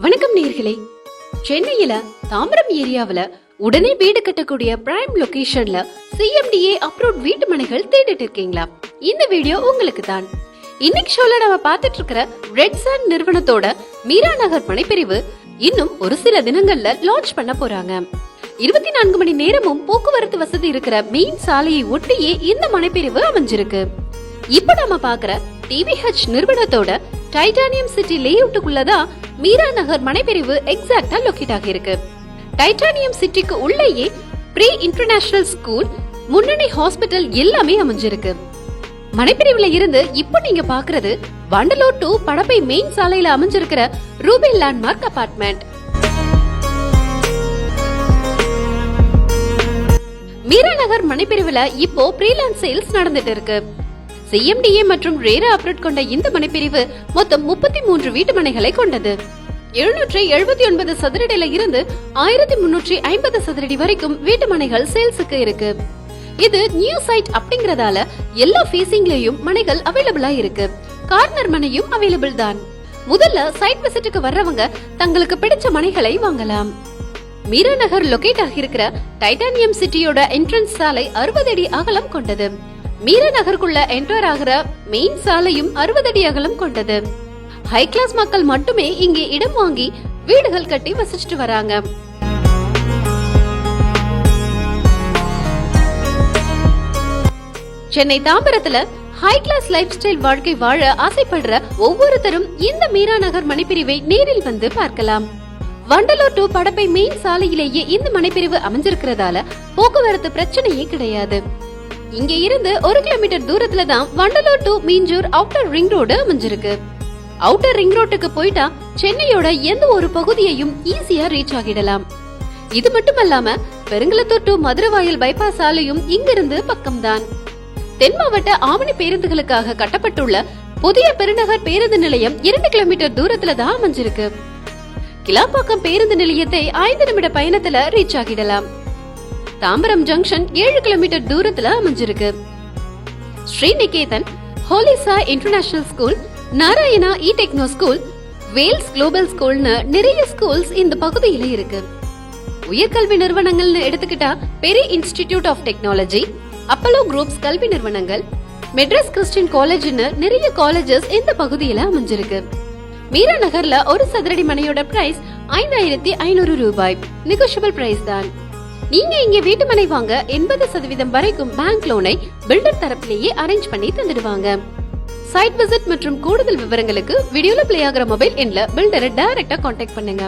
வணக்கம் நேயர்களே. சென்னையில தாம்பரம் ஏரியாவுல உடனே வீடு கட்டக்கூடிய பிரைம் லொகேஷன்ல CMDA அப்ரூவ்ட் வீட்டு மனைகள் தேடிட்டு இருக்கீங்களா? இந்த வீடியோ உங்களுக்கு தான். இன்னைக்கு ஷோல நம்ம பார்த்துட்டு இருக்கிற ரெட் சாண்ட் நிறுவனத்தோட மீரா நகர் மனைப்பிரிவு இன்னும் ஒரு சில தினங்கள்ல லான்ச் பண்ண போறாங்க. 24 மணி நேரமும் போக்குவரத்து வசதி இருக்கிற மெயின் சாலையை ஒட்டியே இந்த மனைப்பிரிவு அமைஞ்சிருக்கு. இப்ப நம்ம பாக்குற TVH நிறுவனத்தோட டைட்டானியம் சிட்டி லேஅவுட்டுக்குள்ளதான் மீரா நகர் மனைப்பிரிவு எக்ஸாக்டா லொகேட் ஆகிருக்கு. டைட்டானியம் சிட்டிக்கு உள்ளேயே ப்ரீ இன்டர்நேஷனல் ஸ்கூல், முன்னணி ஹாஸ்பிட்டல் எல்லாமே அமைஞ்சிருக்கு. மனைப்பிரிவுல இருந்து இப்ப நீங்க பாக்குறது வண்டலூர் டு படப்பை மெயின் சாலையில அமைஞ்சிருக்கிற ரூபி லேண்ட்மார்க் அபார்ட்மெண்ட். மீரா நகர் மனைப்பிரிவுல இப்போ ப்ரீலான்ஸ் சேல்ஸ் நடந்துட்டு இருக்கு. CMDA மற்றும் ரேரா அப்ரூவ்ட் கொண்ட இந்த மனைப்பிரிவு மொத்தம் 33 வீட்டு மனைகளை கொண்டது. 779 சதுரடியில இருந்து 1350 சதுரடி வரைக்கும் வீட்டு மனைகள் சேல்ஸுக்கு இருக்கு. இது நியூ சைட் அப்படிங்கறதால எல்லா ஃபேசிங்லயும் மனைகள் அவைலபிளா இருக்கு. கார்னர் மனையும் அவைலபிள் தான். முதல்ல சைட் விசிட்டுக்கு வர்றவங்க தங்களுக்கு பிடிச்ச மனைகளை வாங்கலாம். மீரா நகர் லொகேட் ஆகியிருக்கிற டைட்டானியம் சிட்டியோட என்ட்ரன்ஸ் சாலை 60 அடி அகலம் கொண்டது. மீரா நகருக்குள்ள என்டர் ஆகிற மெயின் சாலையும் 60 அடி அகலம் கொண்டது. ஹை கிளாஸ் மக்கள் மட்டுமே இங்கே இடம் வாங்கி வீடுகள் கட்டி வசிச்சுட்டு வராங்க. சென்னை தாம்பரத்துல ஹை கிளாஸ் லைஃப் ஸ்டைல் வாழ்க்கை வாழ ஆசைப்படுற ஒவ்வொருத்தரும் இந்த மீரா நகர் மனைப்பிரிவை நேரில் வந்து பார்க்கலாம். வண்டலூர் டு படப்பை மெயின் சாலையிலேயே இந்த மனைப்பிரிவு அமைஞ்சிருக்கிறதால போக்குவரத்து பிரச்சனையே கிடையாது. இங்க இருந்து 1 கிலோமீட்டர் தூரத்துல தான் Vandalur to Minjur outer ring road அமைஞ்சிருக்கு. அவுட்டர் ரிங் ரோட்டுக்கு போயிட்டா சென்னையோட எந்த ஒரு பகுதியையும் ஈஸியா ரீச் ஆகிடலாம். இது மட்டுமல்லாம பெருங்குளத்தூர் டு மதுரவாயல் பைபாஸ் சாலையும் இங்கிருந்து பக்கம்தான். தென் மாவட்ட ஆவணி பேருந்துகளுக்காக கட்டப்பட்டுள்ள புதிய பெருநகர் பேருந்து நிலையம் 2 கிலோமீட்டர் தூரத்துல தான் அமைஞ்சிருக்கு. கிளாப்பாக்கம் பேருந்து நிலையத்தை 5 நிமிட பயணத்துல ரீச் ஆகிடலாம். தாம்பரம் ஜங்ஷன் 7 கிலோமீட்டர் தூரத்துல அமைஞ்சிருக்கு. ஸ்ரீநிகேதன், ஹோலிசா international school, Narayana e techno school, Vels global ஸ்கூல்னு நிறைய ஸ்கூல்ஸ் இந்த பகுதியில இருக்கு. உயர்கல்வி நிறுவனங்கள்னு எடுத்துக்கிட்டா Peri institute of technology, Apollo groups கல்வி நிறுவனங்கள், மெட்ராஸ் கிறிஸ்டியன் காலேஜ்னு நிறைய காலேஜஸ் இந்த பகுதியில அமைஞ்சிருக்கு. மீரா நகர்ல ஒரு சதுரடி மனையோட பிரைஸ் 5500 ரூபாய். நெகோஷியபிள் பிரைஸ் தான். நீங்க இங்க வீட்டு மனை வாங்க 80% வரைக்கும் பேங்க் லோனை பில்டர் தரப்பிலேயே அரேஞ்ச் பண்ணி தந்துடுவாங்க. சைட் விசிட் மற்றும் கூடுதல் விவரங்களுக்கு வீடியோல பிளே ஆகிற மொபைல் எண்ல பில்டரை டைரக்டா கான்டாக்ட் பண்ணுங்க.